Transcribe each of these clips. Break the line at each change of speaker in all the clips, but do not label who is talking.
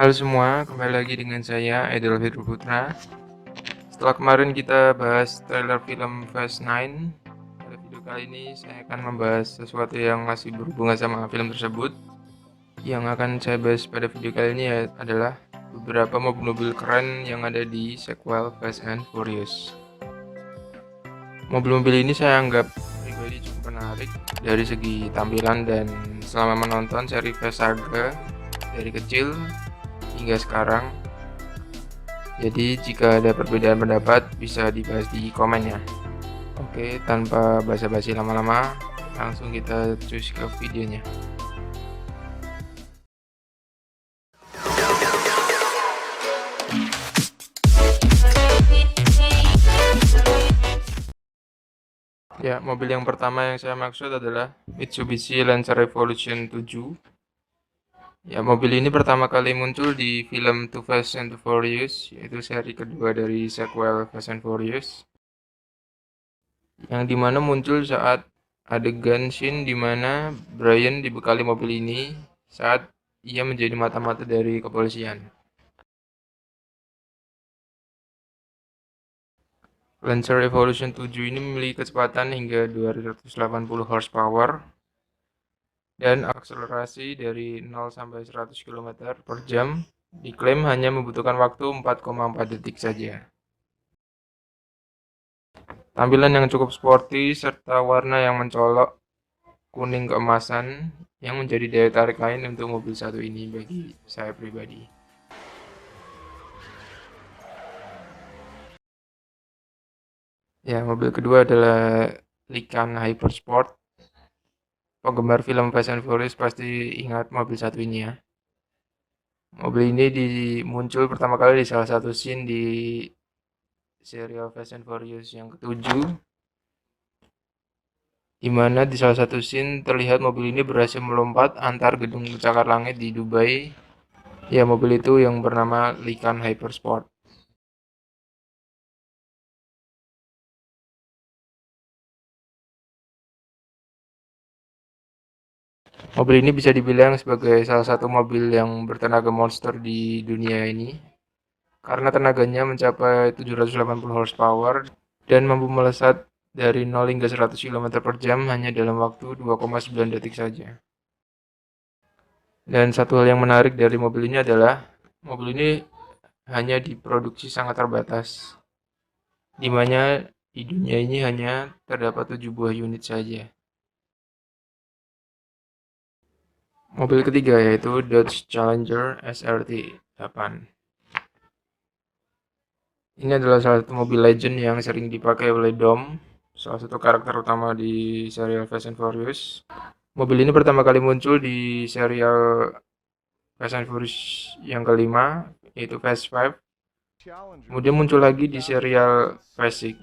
Halo semua, kembali lagi dengan saya Aidil Fitri Putra. Setelah kemarin kita bahas trailer film Fast 9, pada video kali ini saya akan membahas sesuatu yang masih berhubungan sama film tersebut. Yang akan saya bahas pada video kali ini adalah beberapa mobil-mobil keren yang ada di sequel Fast and Furious. Mobil-mobil ini saya anggap pribadi cukup menarik dari segi tampilan dan selama menonton seri Fast Saga dari kecil hingga sekarang. Jadi jika ada perbedaan pendapat bisa dibahas di komen ya. Oke, tanpa basa-basi lama-lama, langsung kita cus ke videonya. Ya, mobil yang pertama yang saya maksud adalah Mitsubishi Lancer Revolution 7. Ya, mobil ini pertama kali muncul di film Too Fast and Too Furious, yaitu seri kedua dari sequel Fast and Furious. Yang dimana muncul saat adegan scene dimana Brian dibekali mobil ini saat ia menjadi mata-mata dari kepolisian. Lancer Evolution 7 ini memiliki kecepatan hingga 280 horsepower dan akselerasi dari 0 sampai 100 km per jam diklaim hanya membutuhkan waktu 4,4 detik saja. Tampilan yang cukup sporty serta warna yang mencolok kuning keemasan yang menjadi daya tarik lain untuk mobil satu ini bagi saya pribadi. Ya, mobil kedua adalah Lykan Hypersport. Penggemar film Fast and Furious pasti ingat mobil satu ini ya. Mobil ini muncul pertama kali di salah satu scene di serial Fast and Furious yang ketujuh, di mana di salah satu scene terlihat mobil ini berhasil melompat antar gedung pencakar langit di Dubai. Ya, mobil itu yang bernama Lykan Hypersport. Mobil ini bisa dibilang sebagai salah satu mobil yang bertenaga monster di dunia ini, karena tenaganya mencapai 780 horsepower dan mampu melesat dari 0 hingga 100 km per jam hanya dalam waktu 2,9 detik saja. Dan satu hal yang menarik dari mobil ini adalah mobil ini hanya diproduksi sangat terbatas, di mana di dunia ini hanya terdapat 7 buah unit saja. Mobil ketiga yaitu Dodge Challenger SRT 8. Ini adalah salah satu mobil legend yang sering dipakai oleh Dom, salah satu karakter utama di serial Fast and Furious. Mobil ini pertama kali muncul di serial Fast and Furious yang kelima, yaitu Fast 5. Kemudian muncul lagi di serial Fast 6.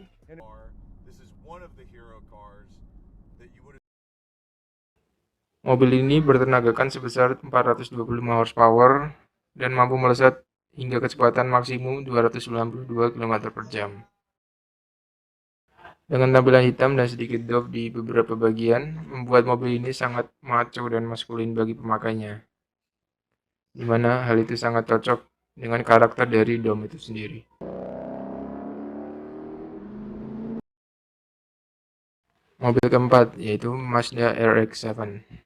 Mobil ini bertenagakan sebesar 425 horsepower dan mampu melesat hingga kecepatan maksimum 292 km per jam. Dengan tampilan hitam dan sedikit doff di beberapa bagian, membuat mobil ini sangat macho dan maskulin bagi pemakainya. Di mana hal itu sangat cocok dengan karakter dari Dom itu sendiri. Mobil keempat yaitu Mazda RX-7.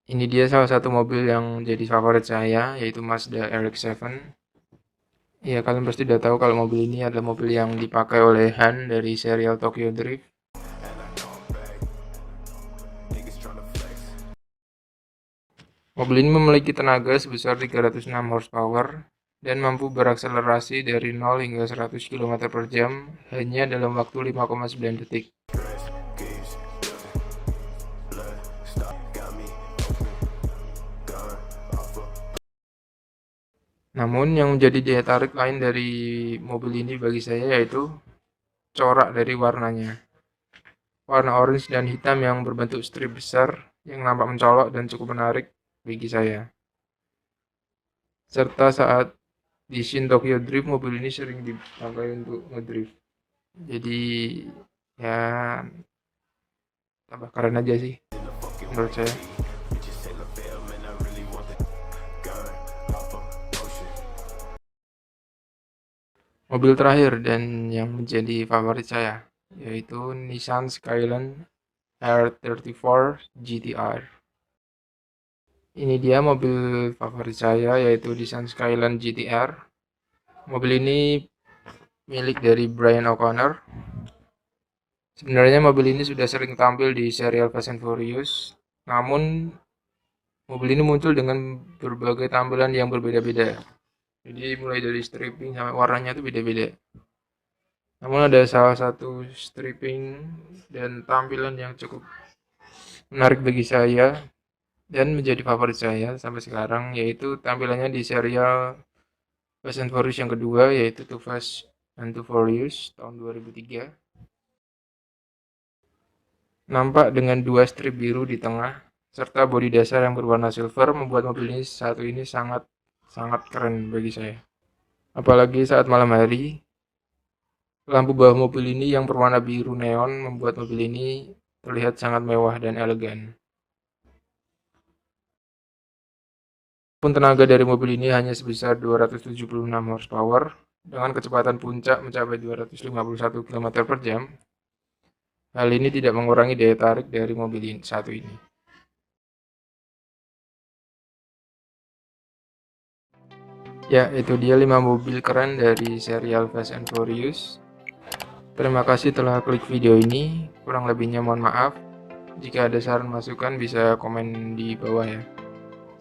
Ini dia salah satu mobil yang jadi favorit saya, yaitu Mazda RX-7. Ya, kalian pasti udah tahu kalau mobil ini adalah mobil yang dipakai oleh Han dari serial Tokyo Drift. Mobil ini memiliki tenaga sebesar 306 horsepower dan mampu berakselerasi dari 0 hingga 100 km per jam hanya dalam waktu 5,9 detik. Namun yang menjadi daya tarik lain dari mobil ini bagi saya yaitu corak dari warnanya. Warna orange dan hitam yang berbentuk strip besar yang nampak mencolok dan cukup menarik bagi saya. Serta saat di scene Tokyo Drift, mobil ini sering dipakai untuk ngedrift. Jadi ya tambah keren aja sih menurut saya. Mobil terakhir dan yang menjadi favorit saya yaitu Nissan Skyline R34 GTR. Ini dia mobil favorit saya yaitu Nissan Skyline GTR. Mobil ini milik dari Brian O'Connor. Sebenarnya mobil ini sudah sering tampil di serial Fast and Furious, namun mobil ini muncul dengan berbagai tampilan yang berbeda-beda. Jadi mulai dari stripping sampai warnanya itu beda-beda. Namun ada salah satu stripping dan tampilan yang cukup menarik bagi saya dan menjadi favorit saya sampai sekarang, yaitu tampilannya di serial Fast and Furious yang kedua, yaitu Too Fast and Too Furious tahun 2003. Nampak dengan dua strip biru di tengah serta bodi dasar yang berwarna silver membuat mobil ini satu ini sangat keren bagi saya. Apalagi saat malam hari, lampu bawah mobil ini yang berwarna biru neon membuat mobil ini terlihat sangat mewah dan elegan. Pun tenaga dari mobil ini hanya sebesar 276 horsepower dengan kecepatan puncak mencapai 251 km per jam. Hal ini tidak mengurangi daya tarik dari mobil ini satu ini. Ya, itu dia 5 mobil keren dari serial Fast and Furious. Terima kasih telah klik video ini. Kurang lebihnya mohon maaf. Jika ada saran masukan bisa komen di bawah ya.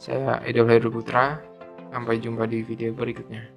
Saya Edel Heru Putra. Sampai jumpa di video berikutnya.